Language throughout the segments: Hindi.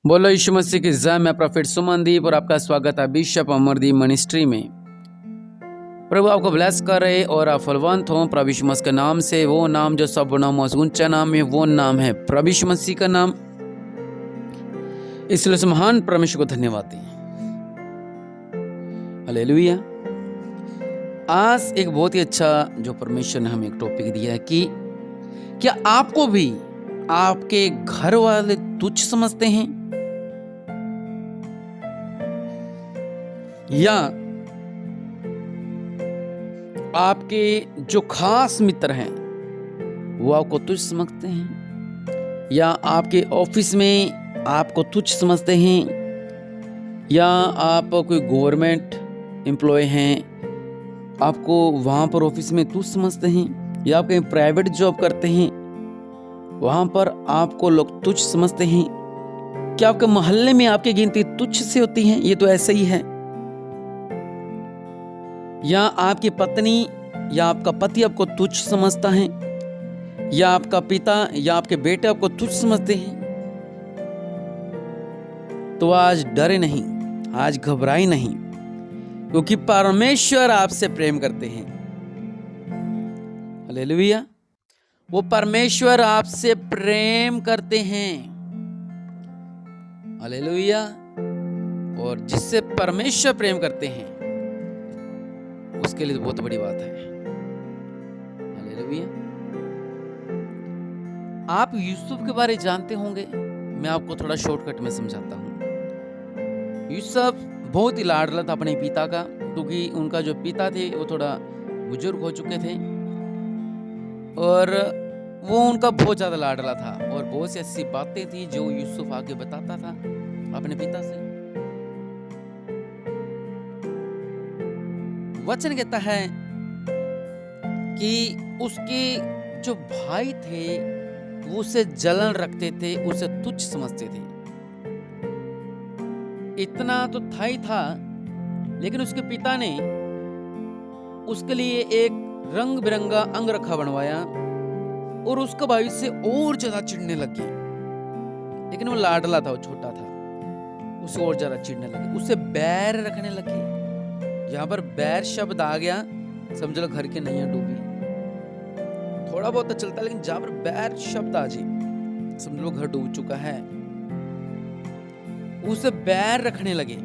बोलो यीशु मसीह की जय। मैं प्रोफेट सुमनदीप और आपका स्वागत है बिशप अमरदीप मिनिस्ट्री में। प्रभु आपको ब्लेस करे और आप फलवंत हो प्रभु यीशु मसीह के नाम से। वो नाम जो सब नामों से ऊंचा नाम है, वो नाम है प्रभु यीशु मसीह का नाम। इसलिए उस महान परमेश्वर को धन्यवाद दें। हालेलुया। आज एक बहुत ही अच्छा जो परमेश्वर ने हमें एक टॉपिक दिया है कि क्या आपको भी आपके घर वाले तुच्छ समझते हैं या आपके जो खास मित्र हैं वो आपको तुच्छ समझते हैं, या आपके ऑफिस में आपको तुच्छ समझते हैं, या आप कोई गवर्नमेंट एम्प्लॉय हैं आपको वहाँ पर ऑफिस में तुच्छ समझते हैं, या आप कहीं प्राइवेट जॉब करते हैं वहाँ पर आपको लोग तुच्छ समझते हैं। क्या आपके मोहल्ले में आपकी गिनती तुच्छ से होती है? ये तो ऐसा ही है। या आपकी पत्नी या आपका पति आपको तुच्छ समझता है, या आपका पिता या आपके बेटे आपको तुच्छ समझते हैं, तो आज डरे नहीं, आज घबराए नहीं, क्योंकि परमेश्वर आपसे प्रेम करते हैं। हालेलुया। वो परमेश्वर आपसे प्रेम करते हैं। हालेलुया। और जिससे परमेश्वर प्रेम करते हैं उसके लिए तो बहुत बड़ी बात है। हालेलुया। आप यूसुफ के बारे जानते होंगे, मैं आपको थोड़ा शॉर्टकट में समझाता हूँ। यूसुफ बहुत ही लाडला था अपने पिता का, क्योंकि उनका जो पिता थे वो थोड़ा बुजुर्ग हो चुके थे और वो उनका बहुत ज्यादा लाडला था, और बहुत सी ऐसी बातें थी जो यूसुफ आगे बताता था अपने पिता से। वचन कहता है कि उसके जो भाई थे वो उसे जलन रखते थे, उसे तुच्छ समझते थे। इतना तो था ही था, लेकिन उसके पिता ने उसके लिए एक रंग बिरंगा अंगरखा बनवाया और उसका भाई से और ज्यादा चिढ़ने लग गया। लेकिन वो लाडला था, वो छोटा था, उसे और ज्यादा चिढ़ने लगे, उसे बैर रखने लगे। यहाँ पर बैर शब्द आ गया, समझ लो घर की नैया डूबी। थोड़ा बहुत तो चलता, लेकिन जहां पर बैर शब्द आ जाए समझ लो घर डूब चुका है। उसे बैर रखने लगे।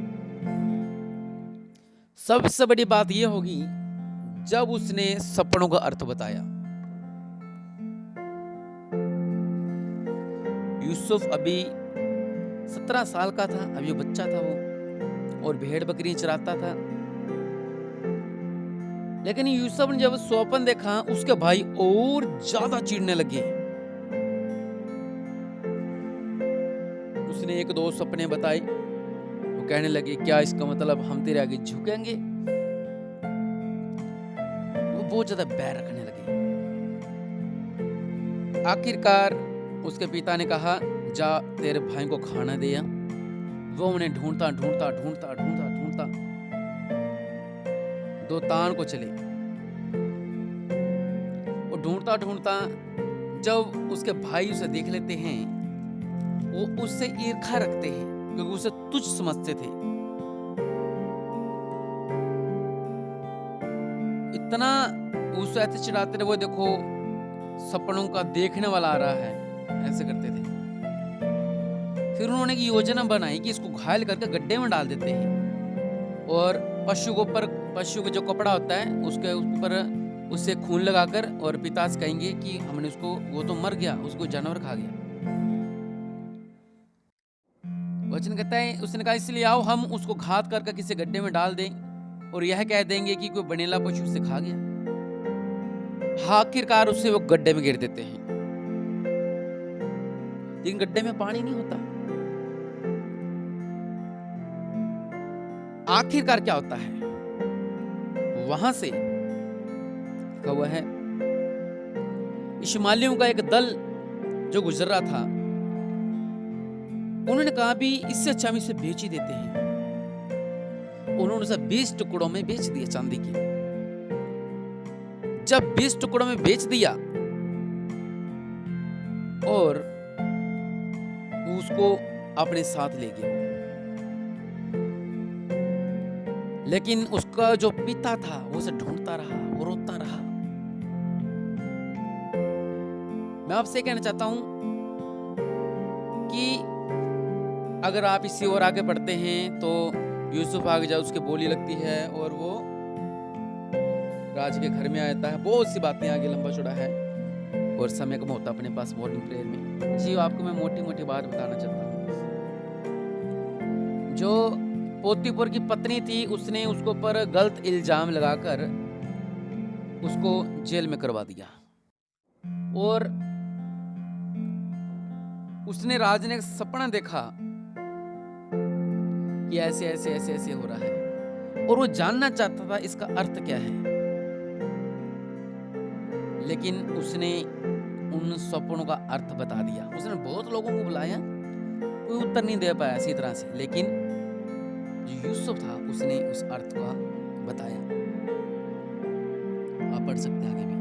सबसे बड़ी बात यह होगी जब उसने सपनों का अर्थ बताया। यूसुफ अभी 17 साल का था, अभी बच्चा था वो, और भेड़ बकरी चराता था। लेकिन यूसुफ ने जब स्वप्न देखा उसके भाई और ज्यादा चिढ़ने लगे। उसने एक दो सपने बताए, वो कहने लगे क्या इसका मतलब हम तेरे आगे झुकेंगे? वो बहुत ज्यादा बैर रखने लगे। आखिरकार उसके पिता ने कहा जा तेरे भाई को खाना दे। वो उन्हें ढूंढता ढूंढता ढूंढता ढूंढता ढूंढता दोतान को चले। वो ढूंढता ढूंढता जब उसके भाई उसे देख लेते हैं वो उससे ईर्ष्या रखते हैं, क्योंकि उसे तुच्छ समझते थे। इतना उसे ऐसे चिढ़ाते थे, वो देखो सपनों का देखने वाला आ रहा है, ऐसे करते थे। फिर उन्होंने एक योजना बनाई कि इसको घायल करके गड्ढे में डाल देते हैं और पशु का जो कपड़ा होता है उसके ऊपर उससे खून लगाकर, और पिता से कहेंगे कि हमने उसको, वो तो मर गया, उसको जानवर खा गया। वचन कहता है उसने कहा इसलिए आओ हम उसको घात करके किसी गड्ढे में डाल दें और यह कह देंगे कि कोई बनेला पशु उसे खा गया। आखिरकार उसे वो गड्ढे में गिर देते हैं, लेकिन गड्ढे में पानी नहीं होता। आखिरकार क्या होता है, वहां से लिखा हुआ है इश्माएलियों का एक दल जो गुजर रहा था, उन्होंने कहा भी इससे अच्छा हम इसे बेच ही देते हैं। उन्होंने उसे 20 टुकड़ों में बेच दिया चांदी के। जब 20 टुकड़ों में बेच दिया और उसको अपने साथ ले गया। लेकिन उसका जो पिता था वो उसे ढूंढता रहा, वो रोता रहा। मैं आपसे कहना चाहता हूं कि अगर आप इसी ओर आगे बढ़ते हैं तो यूसुफ आगे जा उसकी बोली लगती है और वो राज के घर में आता है। बहुत सी बातें आगे लंबा चौड़ा है और समय कम होता अपने पास मॉर्निंग प्रेयर में। जी आपको मैं मोटी मोटी बात बताना चाहता हूँ। जो पोतीपुर की पत्नी थी उसने उसको पर गलत इल्जाम लगाकर उसको जेल में करवा दिया और उसने राज ने सपना देखा कि ऐसे ऐसे ऐसे ऐसे हो रहा है और वो जानना चाहता था इसका अर्थ क्या है। लेकिन उसने उन सपनों का अर्थ बता दिया। उसने बहुत लोगों को बुलाया, कोई उत्तर नहीं दे पाया इसी तरह से। लेकिन जो यूसुफ था उसने उस अर्थ का बताया। आप पढ़ सकते हैं आगे भी।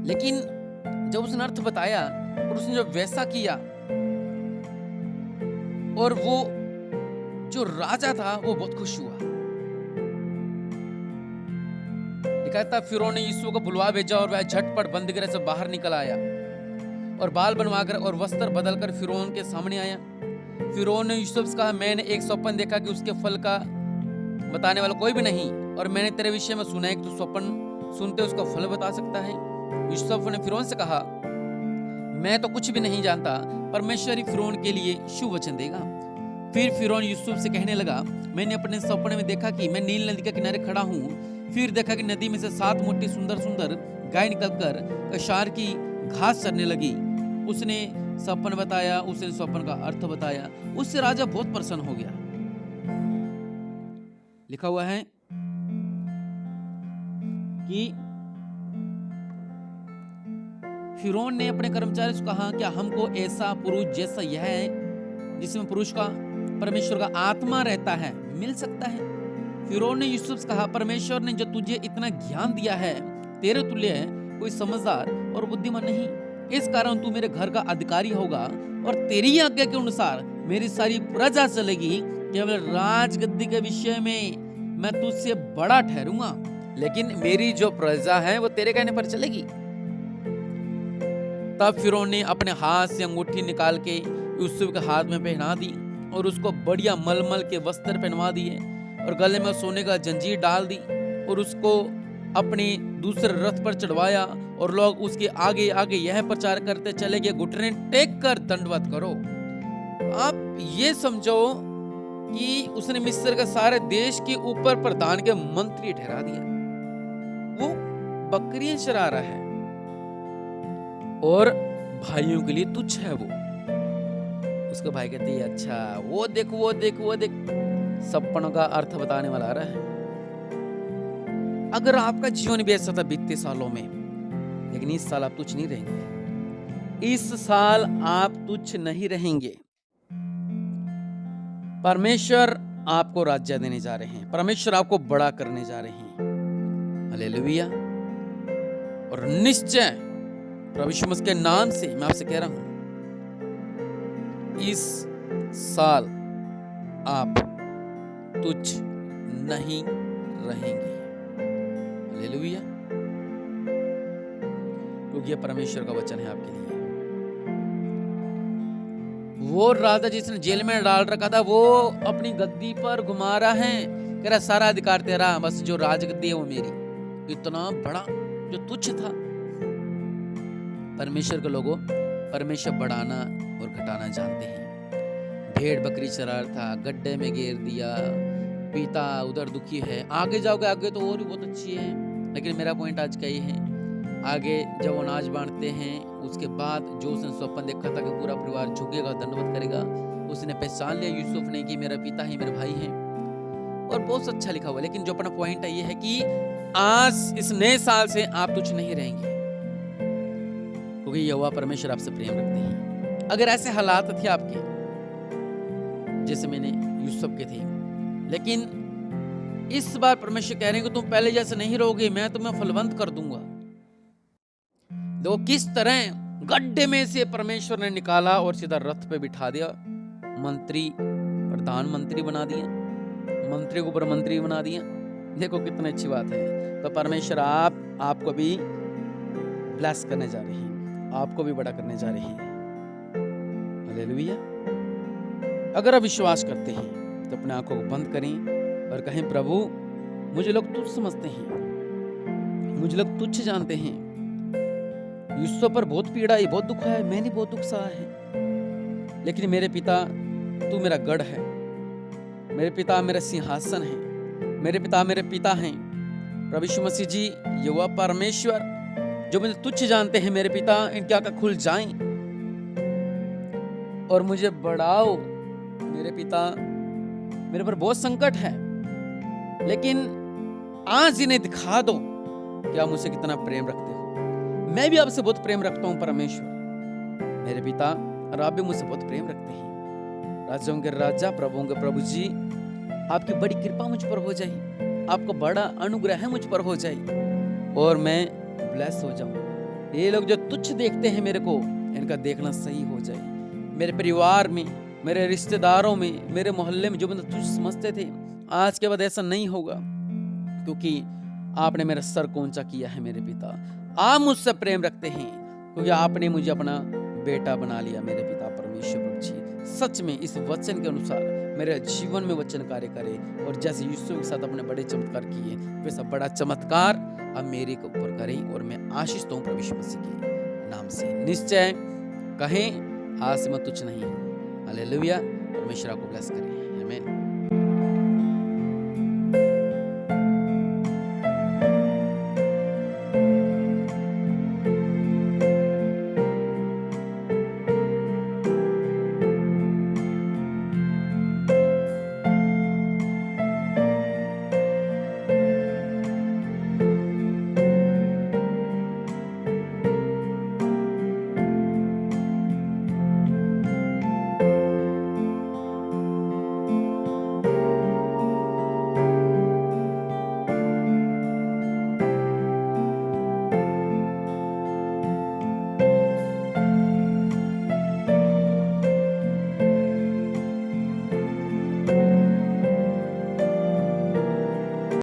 लेकिन जब उसने अर्थ बताया और उसने जब वैसा किया और वो जो राजा था वो बहुत खुश हुआ। लिखा था फिरौन ने यूसुफ को बुलवा भेजा और वह झटपट बंदीगृह से बाहर निकल आया और बाल बनवाकर और वस्त्र बदलकर फिरौन के सामने आया। फिरौन ने यूसुफ से कहा, मैंने एक स्वप्न देखा कि उसके फल का बताने वाला कोई भी नहीं और मैंने तेरे विषय में सुना है कि तू स्वप्न सुनते उसका फल बता सकता है। यूसुफ ने फिरौन से कहा, मैं तो कुछ भी नहीं जानता, परमेश्वर ही फिरौन के लिए शुभ वचन देगा। फिर फिरौन यूसुफ से कहने लगा, मैंने अपने सपने में देखा कि मैं नील नदी के किनारे खड़ा हूँ। फिर देखा कि नदी में से 7 मोटी सुंदर सुंदर गाय निकलकर कशार की घास चरने लगी। उसने सपन बताया, उसने सपन का अर्थ बताया। उससे राजा बहुत प्रसन्न हो गया। लिखा हुआ है कि फिरौन ने अपने कर्मचारी से कहा, क्या हमको ऐसा पुरुष जैसा यह है जिसमें पुरुष का परमेश्वर का आत्मा रहता है मिल सकता है? फिरौन ने यूसुफ से कहा, परमेश्वर ने जो तुझे इतना ज्ञान दिया है, तेरे तुल्य कोई समझदार और बुद्धिमान नहीं। इस कारण तू मेरे घर का अधिकारी होगा और तेरी आज्ञा के अनुसार मेरी सारी प्रजा चलेगी। केवल राजगद्दी के विषय में मैं तुझसे बड़ा ठहरूंगा, लेकिन मेरी जो प्रजा है वो तेरे कहने पर चलेगी। तब फिरौन ने अपने हाथ से अंगूठी निकाल के यूसुफ के हाथ में पहना दी और उसको बढ़िया मलमल के वस्त्र पहनवा दिए और गले में सोने का जंजीर डाल दी और उसको अपने दूसरे रथ पर चढ़वाया और लोग उसके आगे आगे यह प्रचार करते चले गए, घुटने टेक कर दंडवत करो। आप ये समझो कि उसने मिस्र के सारे देश के ऊपर प्रधान के मंत्री ठहरा दिया। वो बकरियां चरा रहा है और भाइयों के लिए तुच्छ है वो। उसके भाई कहते हैं, अच्छा वो देख वो देख वो देख, सपनों का अर्थ बताने वाला आ रहा है। अगर आपका जीवन भी ऐसा था बीते सालों में, लेकिन इस साल आप तुच्छ नहीं रहेंगे। इस साल आप तुच्छ नहीं रहेंगे। परमेश्वर आपको राज्य देने जा रहे हैं, परमेश्वर आपको बड़ा करने जा रहे हैं। हालेलुया। और निश्चय प्रभु यीशु मसीह के नाम से मैं आपसे कह रहा हूं, इस साल आप तुच्छ नहीं रहेंगे। हालेलुया। क्योंकि यह परमेश्वर का वचन है आपके लिए। वो राजा जिसने जेल में डाल रखा था वो अपनी गद्दी पर घुमा रहा है, कह रहा सारा अधिकार तेरा, बस जो राजगद्दी है वो मेरी। इतना बड़ा जो तुच्छ था। परमेश्वर के लोगों, परमेश्वर बढ़ाना और घटाना जानते हैं। भेड़ बकरी चरा रहा था, गड्ढे में घेर दिया, पिता उधर दुखी है। आगे जाओगे आगे तो और भी बहुत अच्छी है, लेकिन मेरा पॉइंट आज का ये है, आगे जब अनाज बांटते हैं उसके बाद जो उसने स्वप्न देखा था कि पूरा परिवार झुकेगा, दंडवत करेगा, उसने पहचान लिया यूसुफ ने कि मेरा पिता है, मेरे भाई हैं, और बहुत अच्छा लिखा हुआ। लेकिन जो अपना पॉइंट है ये है कि आज इस नए साल से आप तुच्छ नहीं रहेंगे, क्योंकि यहोवा परमेश्वर आपसे प्रेम रखते हैं। अगर ऐसे हालात थे आपके जैसे मैंने यूसुफ के थे, लेकिन इस बार परमेश्वर कह रहे हैं कि तुम पहले जैसे नहीं रहोगे, मैं तुम्हें फलवंत कर दूंगा। देखो किस तरह गड्ढे में से परमेश्वर ने निकाला और सीधा रथ पे बिठा दिया मंत्री प्रधानमंत्री बना दिया, मंत्री के ऊपर मंत्री बना दिया। देखो कितनी अच्छी बात है। तो परमेश्वर आपको भी ब्लेस करने जा रही है, आपको भी बड़ा करने जा रही है। हालेलुया। अगर आप विश्वास करते हैं तो अपने आंखों को बंद करें और कहें, प्रभु मुझे लोग तुच्छ समझते हैं, मुझे लोग तुच्छ जानते हैं। यूसुफ पर बहुत पीड़ा है, बहुत दुख है, मैंने बहुत दुख सहा है, लेकिन मेरे पिता तू मेरा गढ़ है, मेरे पिता मेरा सिंहासन है, मेरे पिता हैं। प्रभु यीशु मसीह जी, युवा परमेश्वर जो मुझे तुच्छ जानते हैं, मेरे पिता इनकी आंखें खुल जाएं और मुझे बढ़ाओ। मेरे पिता, मेरे पर बहुत संकट है, लेकिन आज इन्हें दिखा दो कि आप मुझसे कितना प्रेम रखते हो। मैं भी आपसे बहुत प्रेम रखता हूँ परमेश्वर मेरे पिता, और आप भी मुझसे बहुत प्रेम रखते हैं। राजाओं के राजा, प्रभुओं के प्रभु जी, आपकी बड़ी कृपा मुझ पर हो जाए, आपका बड़ा अनुग्रह मुझ पर हो जाए और मैं ब्लेस हो जाऊं। ये लोग जो तुच्छ देखते हैं मेरे को, इनका देखना सही हो जाए। मेरे परिवार में, मेरे रिश्तेदारों में, मेरे मोहल्ले में जो मुझे तुच्छ समझते थे, आज के बाद ऐसा नहीं होगा, क्योंकि आपने मेरा सर को ऊंचा किया है। मेरे पिता, आप मुझसे प्रेम रखते हैं क्योंकि आपने मुझे अपना बेटा बना लिया। मेरे पिता परमेश्वर प्रभु जी, सच में इस वचन के अनुसार मेरे जीवन में वचन कार्य करे, और जैसे यूसुफ के साथ अपने बड़े चमत्कार किए, वैसा बड़ा चमत्कार अब मेरे के ऊपर करें, और मैं आशीष दूं प्रभु यीशु मसीह के नाम से। निश्चय कहें, आज से मैं तुच्छ नहीं हूं। हालेलुया। परमेश्वर आपको ब्लेस करे। आमीन।